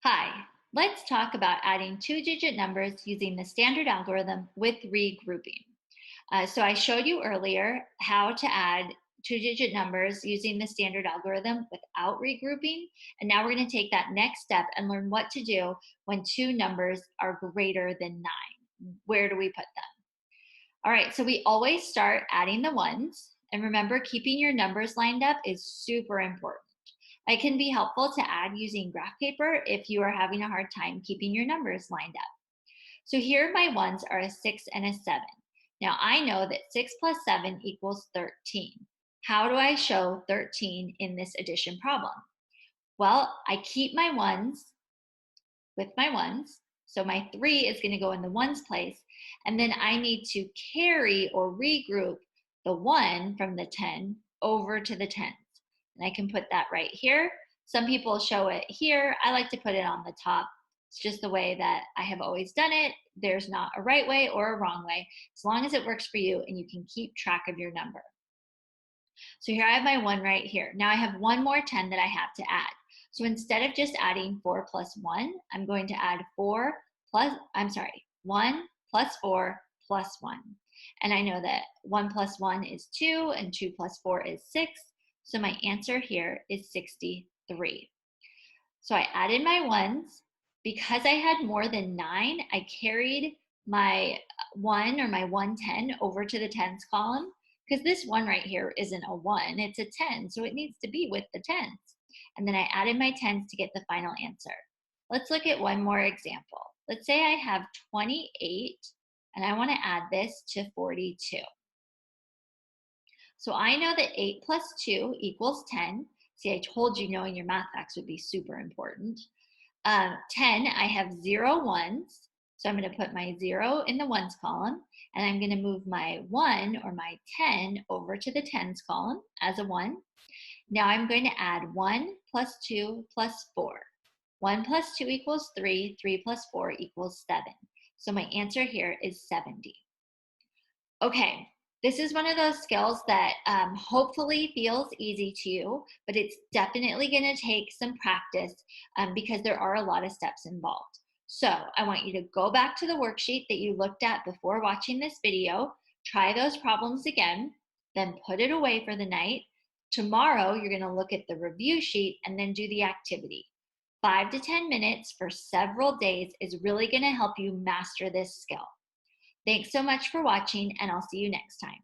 Hi, let's talk about adding two-digit numbers using the standard algorithm with regrouping. So I showed you earlier how to add two-digit numbers using the standard algorithm without regrouping. And now we're going to take that next step and learn what to do when two numbers are greater than 9. Where do we put them? All right, so we always start adding the ones. And remember, keeping your numbers lined up is super important. It can be helpful to add using graph paper if you are having a hard time keeping your numbers lined up. So here my ones are a 6 and a 7. Now I know that 6 plus 7 equals 13. How do I show 13 in this addition problem? Well, I keep my ones with my ones. So my 3 is going to go in the ones place. And then I need to carry or regroup the 1 from the 10 over to the tens. And I can put that right here. Some people show it here. I like to put it on the top. It's just the way that I have always done it. There's not a right way or a wrong way, as long as it works for you and you can keep track of your number. So here I have my 1 right here. Now I have one more 10 that I have to add. So instead of just adding 4 plus 1, I'm going to add 1 plus 4 plus 1. And I know that 1 plus 1 is 2 and 2 plus 4 is 6. So my answer here is 63. So I added my ones. Because I had more than 9, I carried my 1 or my 110 over to the tens column, because this 1 right here isn't a 1, it's a 10, so it needs to be with the tens. And then I added my tens to get the final answer. Let's look at one more example. Let's say I have 28 and I want to add this to 42. So I know that 8 plus 2 equals 10. See, I told you knowing your math facts would be super important. 10, I have 0 ones. So I'm going to put my 0 in the ones column, and I'm going to move my 1 or my 10 over to the tens column as a 1. Now I'm going to add 1 plus 2 plus 4. 1 plus 2 equals 3. 3 plus 4 equals 7. So my answer here is 70. Okay, this is one of those skills that hopefully feels easy to you, but it's definitely going to take some practice because there are a lot of steps involved. So I want you to go back to the worksheet that you looked at before watching this video, try those problems again, then put it away for the night. Tomorrow, you're going to look at the review sheet and then do the activity. 5 to 10 minutes for several days is really going to help you master this skill. Thanks so much for watching, and I'll see you next time.